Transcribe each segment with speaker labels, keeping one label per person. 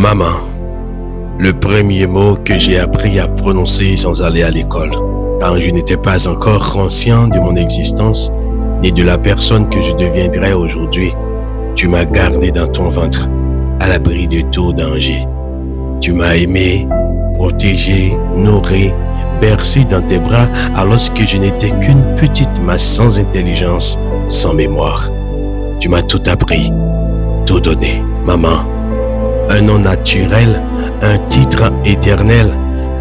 Speaker 1: Maman, le premier mot que j'ai appris à prononcer sans aller à l'école, car je n'étais pas encore conscient de mon existence ni de la personne que je deviendrais aujourd'hui. Tu m'as gardé dans ton ventre, à l'abri de tout danger. Tu m'as aimé, protégé, nourri, bercé dans tes bras alors que je n'étais qu'une petite masse sans intelligence, sans mémoire. Tu m'as tout appris, tout donné, maman. Un nom naturel, un titre éternel,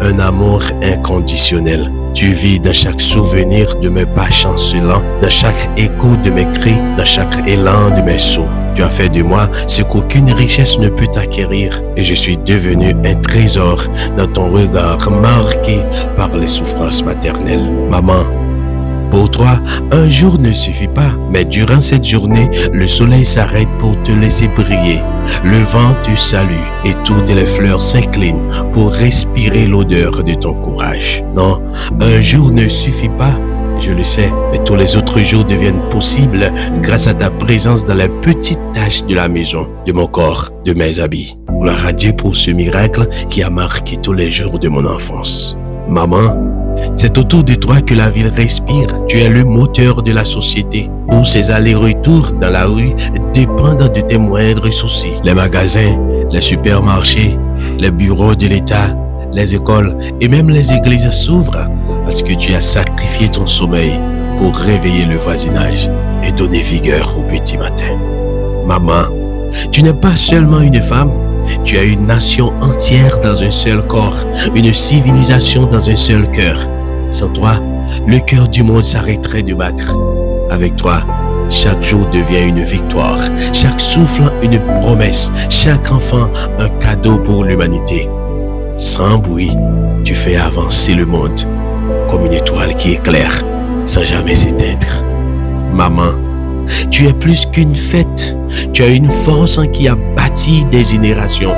Speaker 1: un amour inconditionnel. Tu vis dans chaque souvenir de mes pas chancelants, dans chaque écho de mes cris, dans chaque élan de mes sauts. Tu as fait de moi ce qu'aucune richesse ne peut acquérir et je suis devenu un trésor dans ton regard marqué par les souffrances maternelles. Maman, pour toi, un jour ne suffit pas, mais durant cette journée, le soleil s'arrête pour te laisser briller. Le vent te salue et toutes les fleurs s'inclinent pour respirer l'odeur de ton courage. Non, un jour ne suffit pas, je le sais, mais tous les autres jours deviennent possibles grâce à ta présence dans les petites tâches de la maison, de mon corps, de mes habits. Gloire à Dieu pour ce miracle qui a marqué tous les jours de mon enfance. Maman, c'est autour de toi que la ville respire. Tu es le moteur de la société. Tous ces allers-retours dans la rue dépendent de tes moindres soucis. Les magasins, les supermarchés, les bureaux de l'État, les écoles et même les églises s'ouvrent parce que tu as sacrifié ton sommeil pour réveiller le voisinage et donner vigueur au petit matin. Maman, tu n'es pas seulement une femme. Tu as une nation entière dans un seul corps, une civilisation dans un seul cœur. Sans toi, le cœur du monde s'arrêterait de battre. Avec toi, chaque jour devient une victoire, chaque souffle une promesse, chaque enfant un cadeau pour l'humanité. Sans bruit, tu fais avancer le monde comme une étoile qui éclaire sans jamais s'éteindre. Maman, tu es plus qu'une fête. Tu as une force qui a bâti des générations.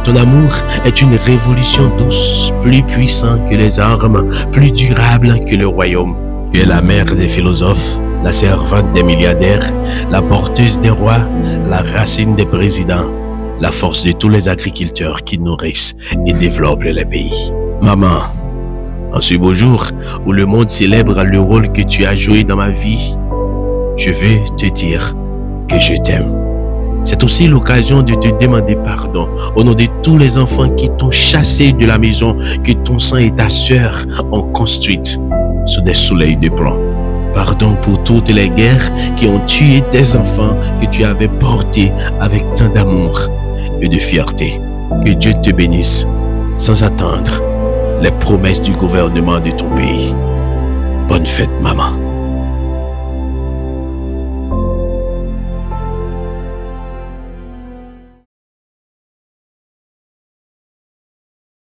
Speaker 1: Ton amour est une révolution douce, plus puissante que les armes, plus durable que le royaume. Tu es la mère des philosophes, la servante des milliardaires, la porteuse des rois, la racine des présidents, la force de tous les agriculteurs qui nourrissent et développent les pays. Maman, en ce beau jour où le monde célèbre le rôle que tu as joué dans ma vie, je veux te dire que je t'aime. C'est aussi l'occasion de te demander pardon au nom de tous les enfants qui t'ont chassé de la maison que ton sang et ta sœur ont construite sous des soleils de plomb. Pardon pour toutes les guerres qui ont tué tes enfants que tu avais portés avec tant d'amour et de fierté. Que Dieu te bénisse sans attendre les promesses du gouvernement de ton pays. Bonne fête, maman.